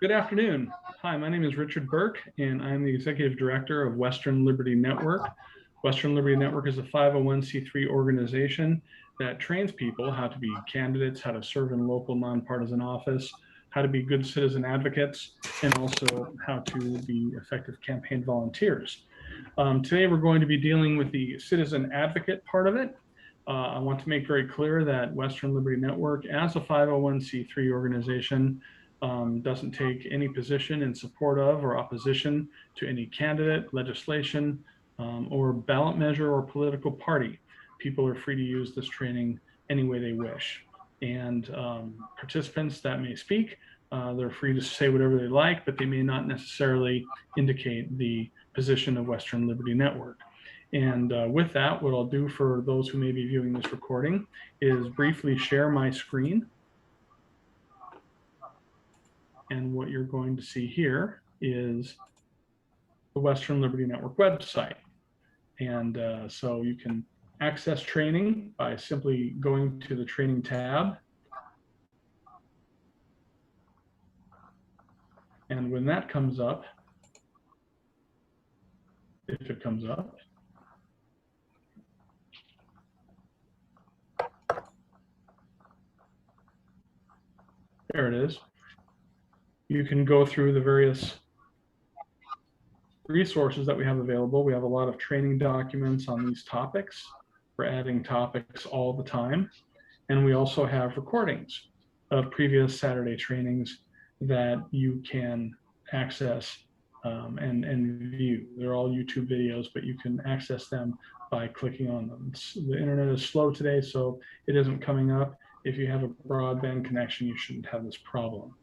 Good afternoon. Hi, my name is Richard Burke, and I'm the Executive Director of Western Liberty Network. Western Liberty Network is a 501c3 organization that trains people how to be candidates, how to serve in local nonpartisan office, how to be good citizen advocates, and also how to be effective campaign volunteers. Today, we're going to be dealing with the citizen advocate part of it. I want to make very clear that Western Liberty Network, as a 501c3 organization, doesn't take any position in support of or opposition to any candidate, legislation, or ballot measure or political party. People are free to use this training any way they wish. And participants that may speak, they're free to say whatever they like, but they may not necessarily indicate the position of Western Liberty Network. And with that, what I'll do for those who may be viewing this recording is briefly share my screen. And what you're going to see here is the Western Liberty Network website. And so you can access training by simply going to the training tab. And when that comes up, if it comes up, there it is. You can go through the various resources that we have available. We have a lot of training documents on these topics. We're adding topics all the time. And we also have recordings of previous Saturday trainings that you can access and view. They're all YouTube videos, but you can access them by clicking on them. The internet is slow today, so it isn't coming up. If you have a broadband connection, you shouldn't have this problem.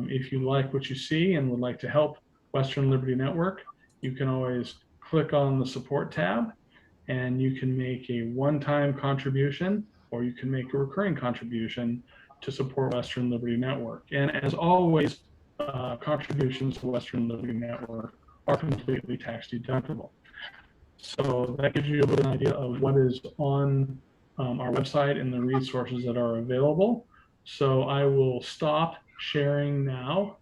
If you like what you see and would like to help Western Liberty Network, you can always click on the support tab and you can make a one-time contribution or you can make a recurring contribution to support Western Liberty Network. And as always, contributions to Western Liberty Network are completely tax deductible. So that gives you a bit of an idea of what is on our website and the resources that are available. So I will stop sharing now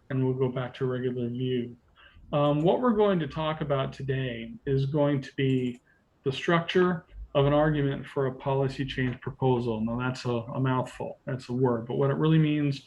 and we'll go back to regular view. What we're going to talk about today is going to be the structure of an argument for a policy change proposal. Now that's a mouthful, that's a word, but what it really means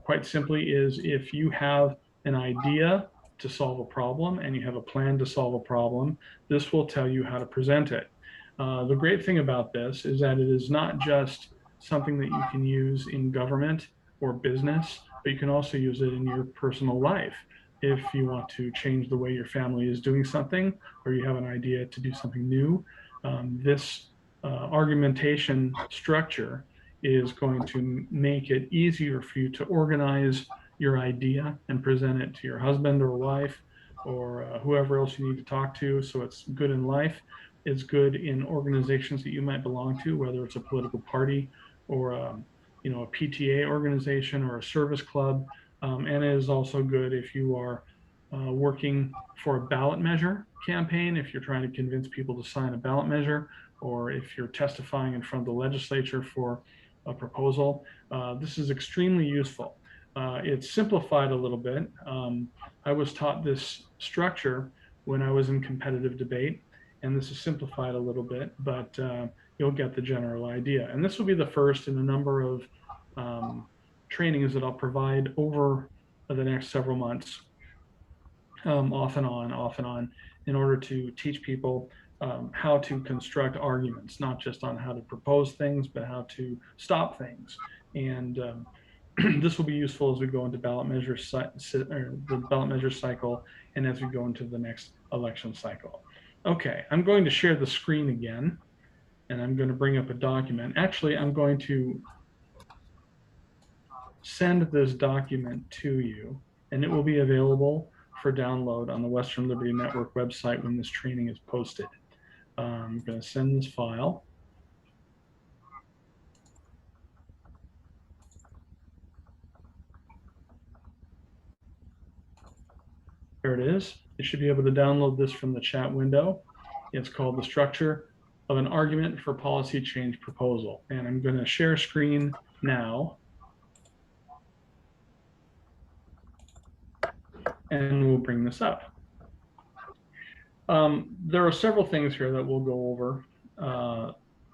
quite simply is if you have an idea to solve a problem and you have a plan to solve a problem, this will tell you how to present it. The great thing about this is that it is not just something that you can use in government or business, but you can also use it in your personal life. If you want to change the way your family is doing something, or you have an idea to do something new, this argumentation structure is going to make it easier for you to organize your idea and present it to your husband or wife or whoever else you need to talk to. So it's good in life. It's good in organizations that you might belong to, whether it's a political party or a PTA organization or a service club. And it is also good if you are working for a ballot measure campaign, if you're trying to convince people to sign a ballot measure, or if you're testifying in front of the legislature for a proposal. This is extremely useful. It's simplified a little bit. I was taught this structure when I was in competitive debate, and this is simplified a little bit, but you'll get the general idea. And this will be the first in a number of trainings that I'll provide over the next several months, off and on, in order to teach people how to construct arguments, not just on how to propose things, but how to stop things. And this will be useful as we go into the ballot measure cycle and as we go into the next election cycle. Okay, I'm going to share the screen again, and I'm going to bring up a document. Actually, I'm going to send this document to you, and it will be available for download on the Western Liberty Network website when this training is posted. I'm going to send this file. There it is. You should be able to download this from the chat window. It's called The Structure of an Argument for Policy Change Proposal. And I'm going to share screen now. and we'll bring this up. There are several things here that we'll go over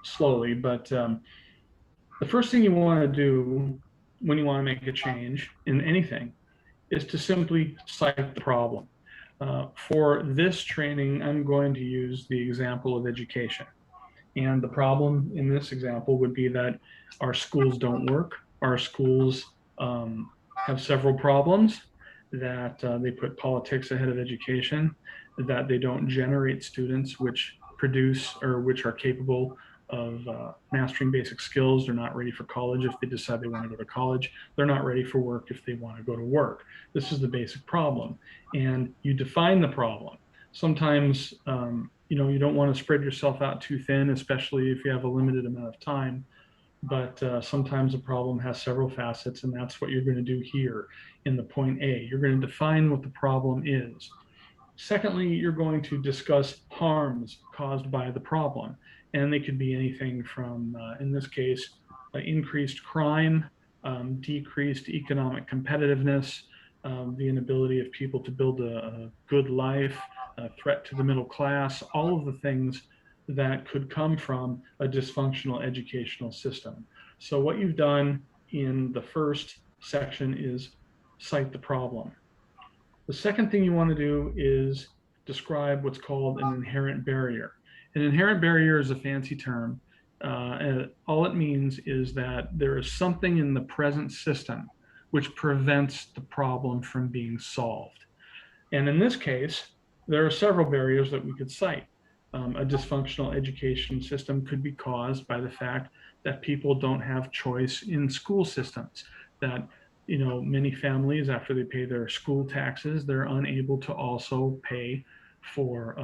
slowly, but the first thing you want to do when you want to make a change in anything is to simply cite the problem. For this training, I'm going to use the example of education. And the problem in this example would be that our schools don't work. Our schools have several problems, that they put politics ahead of education, that they don't generate students which produce or which are capable of mastering basic skills. They're not ready for college if they decide they want to go to college. They're not ready for work if they want to go to work. This is the basic problem. And you define the problem. Sometimes you don't want to spread yourself out too thin, especially if you have a limited amount of time. But sometimes a problem has several facets, and that's what you're going to do here in the point A. You're going to define what the problem is. Secondly, you're going to discuss harms caused by the problem. And they could be anything from, in this case, increased crime, decreased economic competitiveness, the inability of people to build a good life, a threat to the middle class, all of the things that could come from a dysfunctional educational system. So what you've done in the first section is cite the problem. The second thing you want to do is describe what's called an inherent barrier. An inherent barrier is a fancy term. And all it means is that there is something in the present system which prevents the problem from being solved. And in this case, there are several barriers that we could cite. A dysfunctional education system could be caused by the fact that people don't have choice in school systems, that many families, after they pay their school taxes, they're unable to also pay for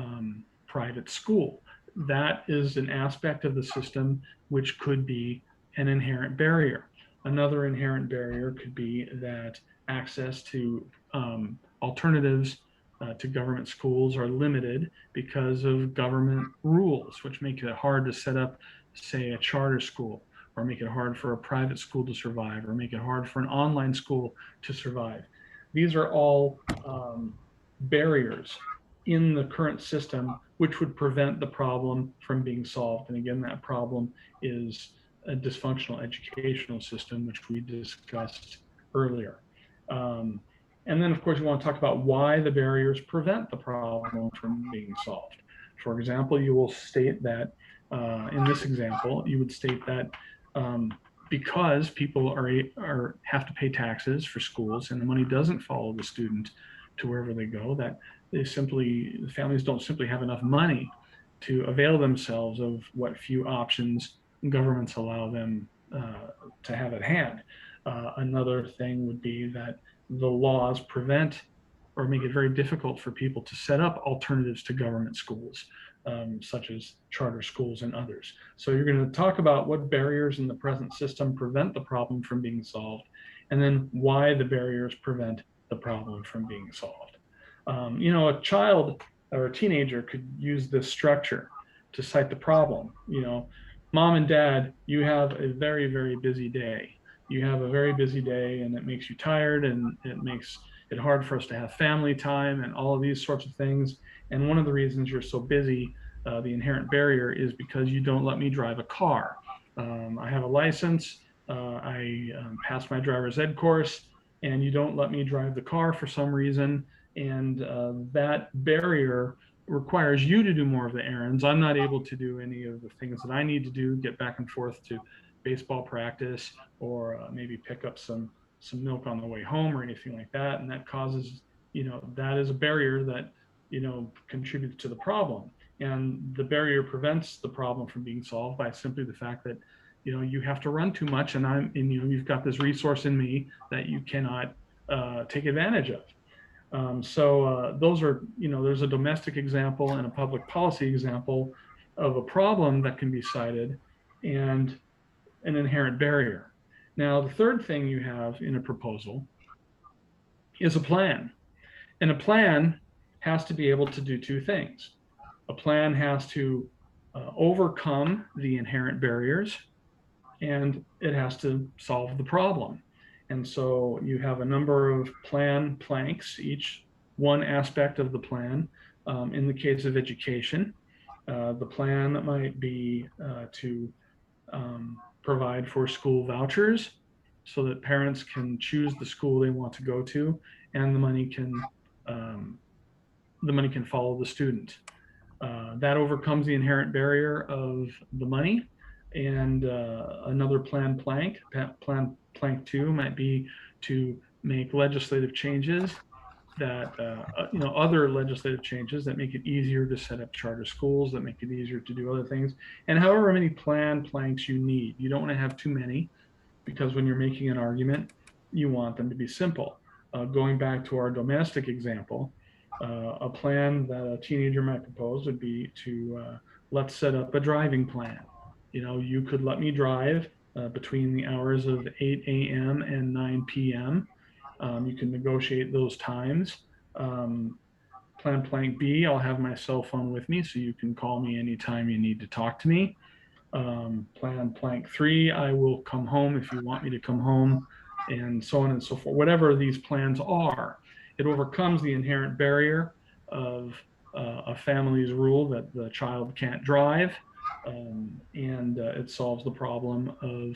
private school. That is an aspect of the system which could be an inherent barrier. Another inherent barrier could be that access to alternatives to government schools are limited because of government rules, which make it hard to set up, say, a charter school, or make it hard for a private school to survive, or make it hard for an online school to survive. These are all barriers in the current system which would prevent the problem from being solved. And again, that problem is a dysfunctional educational system, which we discussed earlier. And then, of course, we want to talk about why the barriers prevent the problem from being solved. For example, you will state that, in this example, you would state that because people have to pay taxes for schools and the money doesn't follow the student to wherever they go, that the families don't simply have enough money to avail themselves of what few options governments allow them to have at hand. Another thing would be that the laws prevent or make it very difficult for people to set up alternatives to government schools, such as charter schools and others. So you're going to talk about what barriers in the present system prevent the problem from being solved, and then why the barriers prevent the problem from being solved. A child or a teenager could use this structure to cite the problem. Mom and dad, you have a very, very busy day. You have a very busy day, and it makes you tired, and it makes it hard for us to have family time and all of these sorts of things. And one of the reasons you're so busy, the inherent barrier, is because you don't let me drive a car. I have a license. I passed my driver's ed course, and you don't let me drive the car for some reason. And that barrier requires you to do more of the errands. I'm not able to do any of the things that I need to do, get back and forth to baseball practice, or maybe pick up some milk on the way home or anything like that. And that causes, that is a barrier that, contributes to the problem. And the barrier prevents the problem from being solved by simply the fact that, you have to run too much, and you've got this resource in me that you cannot take advantage of. Those are, there's a domestic example and a public policy example of a problem that can be cited, and an inherent barrier. Now, the third thing you have in a proposal is a plan. And a plan has to be able to do two things. A plan has to overcome the inherent barriers, and it has to solve the problem. And so you have a number of plan planks, each one aspect of the plan. In the case of education, the plan might be to provide for school vouchers so that parents can choose the school they want to go to, and um, the money can follow the student. That overcomes the inherent barrier of the money. And another plan plank two might be to make legislative changes that, other legislative changes that make it easier to set up charter schools, that make it easier to do other things. And however many plan planks you need, you don't want to have too many, because when you're making an argument, you want them to be simple. Going back to our domestic example, a plan that a teenager might propose would be to, let's set up a driving plan. You could let me drive between the hours of 8 a.m. and 9 p.m. You can negotiate those times. Um, Plan plank B, I'll have my cell phone with me so you can call me anytime you need to talk to me. Plan plank three, I will come home if you want me to come home, and so on and so forth. Whatever these plans are, it overcomes the inherent barrier of a family's rule that the child can't drive, and it solves the problem of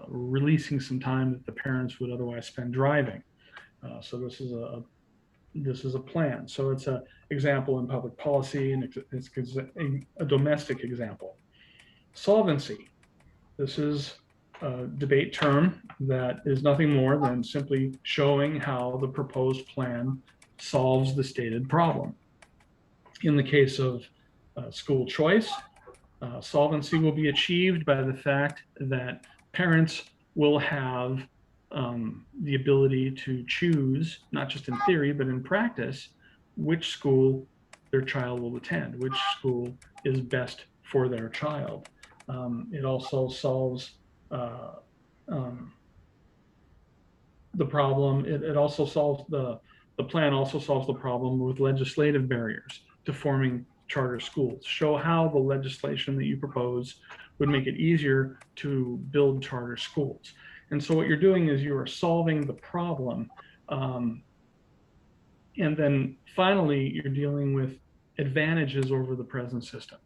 releasing some time that the parents would otherwise spend driving. So this is a plan. So it's an example in public policy, and it's a domestic example. Solvency. This is a debate term that is nothing more than simply showing how the proposed plan solves the stated problem. In the case of school choice, solvency will be achieved by the fact that parents will have the ability to choose, not just in theory, but in practice, which school their child will attend, which school is best for their child. It also solves the problem. It also solves the plan also solves the problem with legislative barriers to forming charter schools. Show how the legislation that you propose would make it easier to build charter schools. And so what you're doing is you are solving the problem. And then finally, you're dealing with advantages over the present system.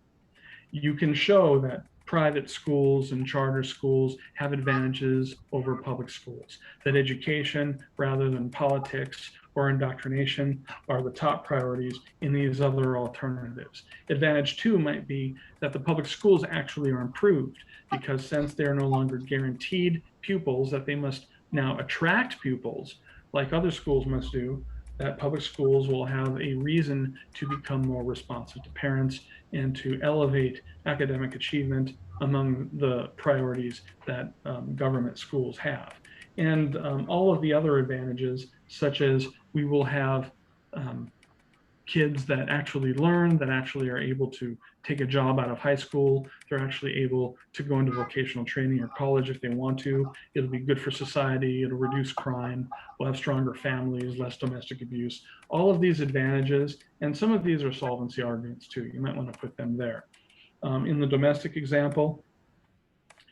You can show that private schools and charter schools have advantages over public schools, that education rather than politics or indoctrination are the top priorities in these other alternatives. Advantage two might be that the public schools actually are improved, because since they're no longer guaranteed pupils, that they must now attract pupils like other schools must do, that public schools will have a reason to become more responsive to parents and to elevate academic achievement among the priorities that government schools have. And all of the other advantages, such as we will have kids that actually learn, that actually are able to take a job out of high school. They're actually able to go into vocational training or college if they want to. It'll be good for society. It'll reduce crime. We'll have stronger families, less domestic abuse. All of these advantages, and some of these are solvency arguments too. You might want to put them there. In the domestic example,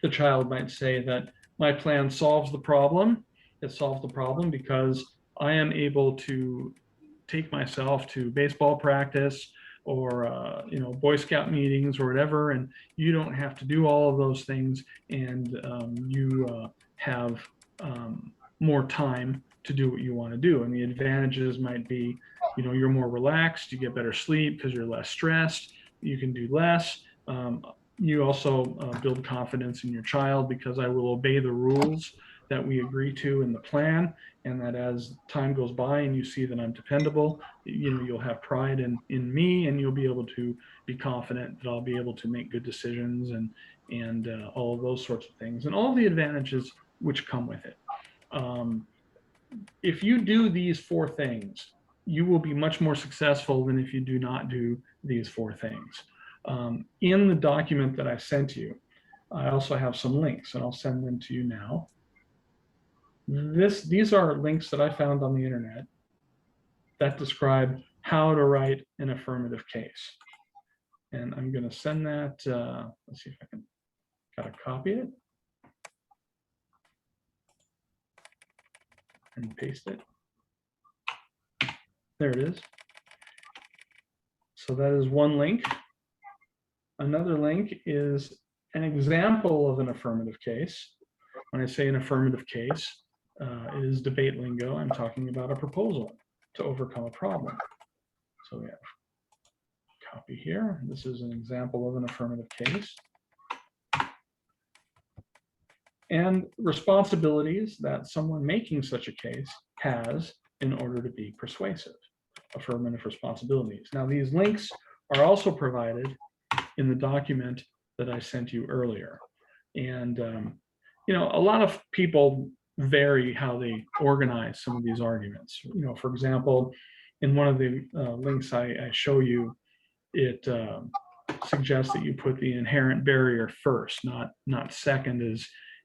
the child might say that my plan solves the problem. It solves the problem because I am able to take myself to baseball practice or Boy Scout meetings or whatever, and you don't have to do all of those things, and you have more time to do what you want to do. And the advantages might be, you're more relaxed, you get better sleep because you're less stressed, you can do less. You also build confidence in your child because I will obey the rules that we agree to in the plan, and that as time goes by and you see that I'm dependable, you'll have pride in me, and you'll be able to be confident that I'll be able to make good decisions and all of those sorts of things, and all the advantages which come with it. If you do these four things, you will be much more successful than if you do not do these four things. In the document that I sent you, I also have some links, and I'll send them to you now. These are links that I found on the internet that describe how to write an affirmative case. And I'm going to send that, let's see if I can gotta copy it and paste it. There it is. So that is one link. Another link is an example of an affirmative case. When I say an affirmative case, it is debate lingo. I'm talking about a proposal to overcome a problem. So we have copy here. This is an example of an affirmative case. And responsibilities that someone making such a case has in order to be persuasive. Affirmative responsibilities. Now, these links are also provided in the document that I sent you earlier. And, you know, a lot of people vary how they organize some of these arguments. You know, for example, in one of the links I show you, it suggests that you put the inherent barrier first, not second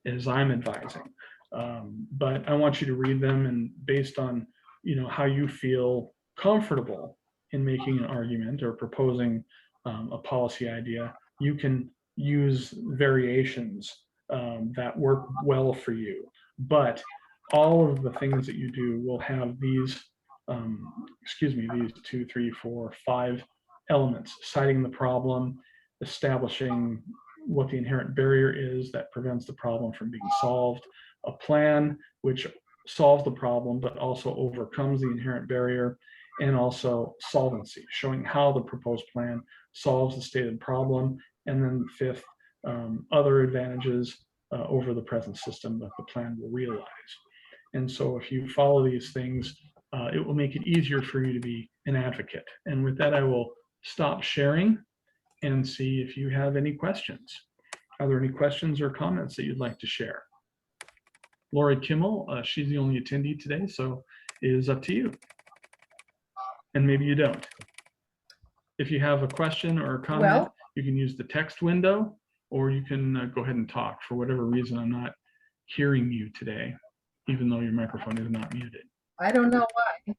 as I'm advising. But I want you to read them, and based on, you know, how you feel comfortable in making an argument or proposing a policy idea, you can use variations that work well for you. But all of the things that you do will have these, these 2, 3, 4, 5 elements: citing the problem, establishing what the inherent barrier is that prevents the problem from being solved, a plan which solves the problem but also overcomes the inherent barrier, and also solvency, showing how the proposed plan solves the stated problem, and then fifth, other advantages over the present system that the plan will realize. And so if you follow these things, it will make it easier for you to be an advocate. And with that, I will stop sharing and see if you have any questions. Are there any questions or comments that you'd like to share? Lori Kimmel, she's the only attendee today, so it is up to you. And maybe you don't. If you have a question or a comment, you can use the text window, or you can go ahead and talk. For whatever reason, I'm not hearing you today, even though your microphone is not muted. I don't know why.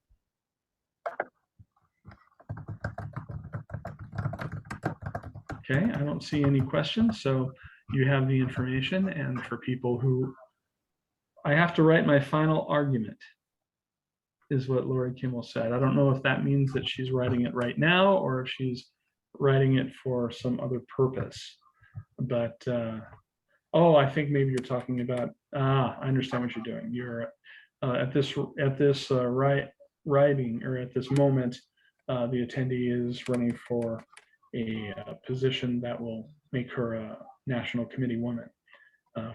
Okay, I don't see any questions, so you have the information. And for people who, I have to write my final argument, is what Lori Kimmel said. I don't know if that means that she's writing it right now or if she's writing it for some other purpose. But, oh, I think maybe you're talking about, I understand what you're doing. You're at this writing, or at this moment, the attendee is running for a position that will make her a national committee woman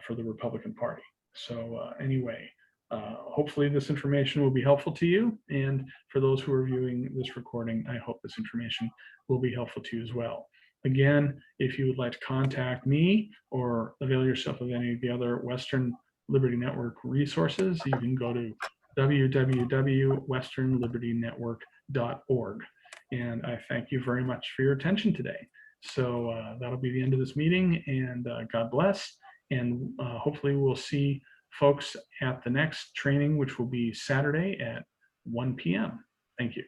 for the Republican Party. So anyway, hopefully this information will be helpful to you. And for those who are viewing this recording, I hope this information will be helpful to you as well. Again, if you would like to contact me or avail yourself of any of the other Western Liberty Network resources, you can go to www.westernlibertynetwork.org. And I thank you very much for your attention today. So that'll be the end of this meeting, and God bless. And hopefully we'll see folks at the next training, which will be Saturday at 1 p.m. Thank you.